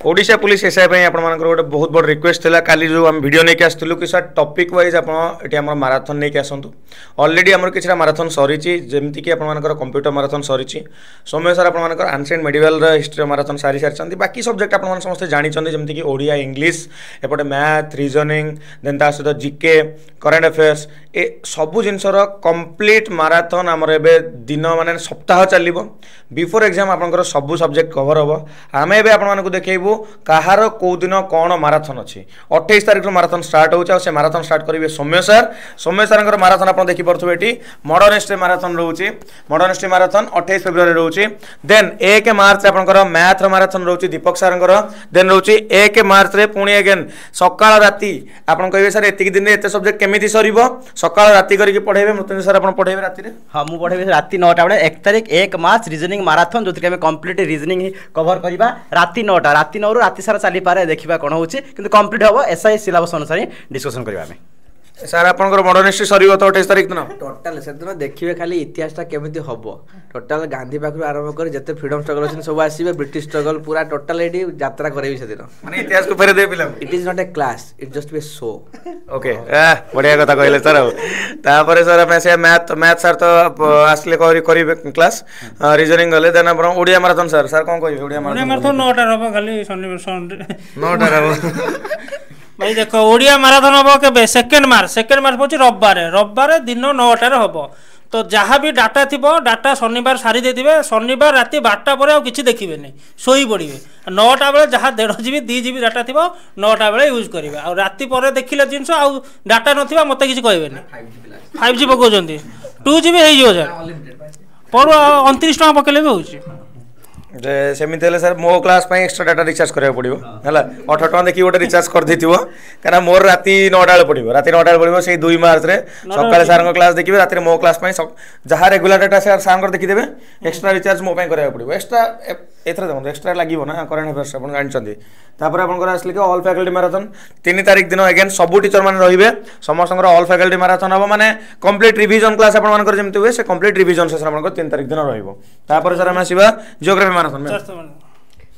Odisha police SI गोटे बहुत बड़ रिक्वेस्ट था काली जो आम वीडियो नहीं आसलु कि सर टॉपिक वाइज आपड़ी माराथन नहीं आसतु ऑलरेडी आम कि माराथन सरी जमीक आपर कंप्यूटर माराथन सरी सौम्य सर आपर आंशिएंट मेडिकल हिस्ट्री माराथन सारी सारी बाकी सब्जेक्ट आप समस्त जानते जमीक ओडिया इंग्लीश एपटे मैथ रीजनिंग देन ता सहित जीके करेन्ट अफेयर्स ए सबू जिनसर कंप्लीट माराथन आमर ए दिन मान सप्ताह चलो बिफोर एग्जाम आपंकर सबू सब्जेक्ट कवर हम आम ए आपको देखू कहार कौ दिन कौन माराथन अच्छी 28 तारिख माराथन स्टार्ट होचे माराथन स्टार्ट करेंगे सौम्य सर माराथन आप देखिपे ये मॉडर्न हिस्ट्री माराथन रोचे मॉडर्न हिस्ट्री माराथन 28 फेब्रुआरी रोचे देन 1 मार्च आपंकर मैथ माराथन रोचे दीपक सर देन रोचे 1 मार्च रे पुणी अगेन सकाळ राति आपन कहबे सर एतिक दिन एते सब्जेक्ट केमिति सरीबो सकाळ राति करिके पढेबे मृत्युंजय सर आपन पढेबे राति रे हां मु पढेबे राति 9टा बडे 1 तारिख 1 मार्च रीजनिंग माराथन जोति के कंप्लीट रीजनिंग कवर करबा राति 9टा राति 9 रु राति सारा चली पारे देखिबा कोन होची किंतु कंप्लीट होबो एसआई सिलेबस अनुसार डिस्कशन करबा में सर आपनकर मॉडर्न हिस्ट्री सरीबो तो 28 तारिख दिन टोटल से दिन देखिबे खाली इतिहासटा केमिति हबो टोटल गांधी पाखरु आरंभ कर जते फ्रीडम स्ट्रगल अछि सब आसीबे ब्रिटिश स्ट्रगल पूरा टोटल एडी यात्रा करेबी से दिन माने इतिहास को फेरे दे पिला it is not a class it just be show okay बढ़िया कथा कहले सर तापर सर मैं से मैथ सर तो आसले करिबे क्लास रीजनिंग गले देन आपण ओडिया माराथन सर सर कोन कहबे ओडिया माराथन 9टा रहबो खाली शनिवार 9टा रहबो भाई देखो ओडिया माराथन हम के सेकेंड मार्च पहुँच रविवार दिन 9टार हम तो जहाँ भी डाटा थी डाटा शनिवार सारी देते शनिवार राति 12टा पर किसी देखिए शोई पड़े 9टा बेले जहाँ 1.5 GB 2 GB डाटा थी 9टा बेले यूज करेंगे आ राति पर देखिले जिनस आउ डाटा ना मत किसी कहे 5G पकाउं 2 GB हो पर 29 टका पकड़े भी हो सेमती सर मो क्लास एक्सट्रा डाटा रिचार्ज करा पड़ो है 18 टका देखिए गोटे रिचार्ज कर देथिबो कना मोर राति 9टा पड़ो राति 9टा पड़ो से 2 मार्च रे सकाळे सार क्लास देखिए राति मो क्लास जहाँ रेगुलर डाटा सार देखीदेवे एक्सट्रा रिचार्ज मो करा पड़ो एक्सट्रा एथर देखो एक्सट्रा लगे ना करेन्ट अफेयर्स आप जानते तापर आपंकर आसले ऑल फैकल्टी माराथन 3 तारिख दिन अगेन सबू टीचर मैंने रे समस्त ऑल फैकल्टी माराथन हम माने कंप्लीट रिवीजन क्लास आप जमी हुए से कंप्लीट रिवीजन से 3 तारिख दिन रहा सर आम आसवा जियोग्राफी माराथन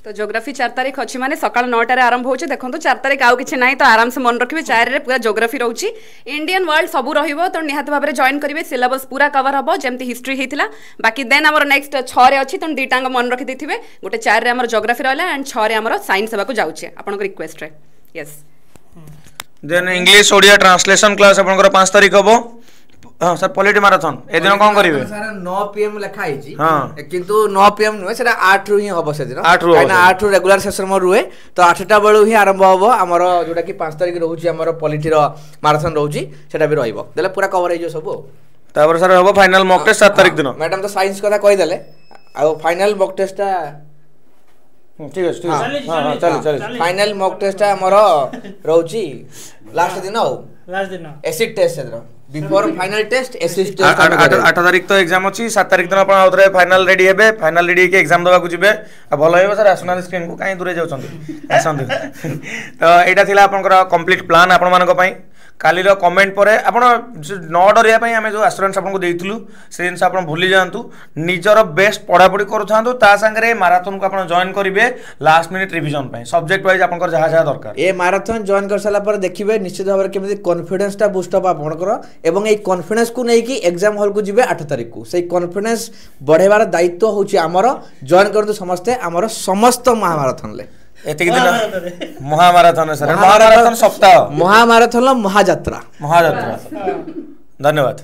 तो ज्योग्राफी 4 तारिख अच्छी माने सकाल 9टा आरंभ होचे देखो 4 तारिख आउ किछि नाही तो आराम से मन रखिबे 4 रे पूरा ज्योग्राफी रहउची इंडियन वर्ल्ड सबु रहिबो तो निहात भाबरे जॉइन करिवे सिलेबस पूरा कवर हबो जेमति हिस्ट्री हेतिला बाकी देन हमर नेक्स्ट 6 रे अछि तो दीटांग मन रखि देथिबे गोटे 4 रे हमर ज्योग्राफी रहला एंड 6 रे हमर साइंस हेबा को जाउचे आपन को रिक्वेस्ट रे yes then English Odia translation class आपन को 5 तारिख हबो हां सर पॉलिटी माराथन ए दिन कोन करिवे सर 9 PM लिखा आइची किंतु 9 PM नुए सेटा 8 रु ही हबो से दिन 8 रु रेगुलर सेशन मोर रुए तो 8टा बेलु ही आरंभ हबो हमर जोटा कि 5 तारिख रहउची हमर पॉलिटी रो माराथन रहउची सेटा भी रहइबो देले पूरा कवर हे जो सब तापर सर हबो फाइनल मॉक टेस्ट 7 तारिख दिन मैडम तो साइंस कथा कहि देले आ फाइनल मॉक टेस्टटा ठीक है हां चल फाइनल मॉक टेस्टटा हमर रहउची लास्ट दिन एसिड टेस्ट है before final test acid test 8 तारिख तो एग्जाम अछि 7 तारिख दिन अपन आउथरे फाइनल रेडी हेबे फाइनल रेडी के एग्जाम देबा को जिबे आ भलो हेबे सर आसनाल स्क्रीन को काई दूरे जाउछंती आसंतु तो एटा थिला आपनकर कंप्लीट प्लान आपन मानक पई कालीर कमेंट पर आप न डरिया आम जो आश्योरेंस आपको देइथलु से जिन आप भूली जातु निजर बेस्ट पढ़ापढ़ी करूँ सांगे माराथन को आप जॉइन करेंगे last minute revision subject wise आप जहाँ जहाँ दरकार ए माराथन जॉइन कर सारा देखिए निश्चित भाव में कॉन्फिडेंस टा बूस्ट अप आपनकर एवं ए कॉन्फिडेंस को लेकिन एग्जाम हॉल को जी 8 तारिख को से कॉन्फिडेंस बढ़ेबार दायित्व होची आमर जॉइन करतु समस्ते आमर समस्त महामाराथन ले एतिक दिन महामाराथन सर महामाराथन सप्ताह महामाराथन महायात्रा धन्यवाद।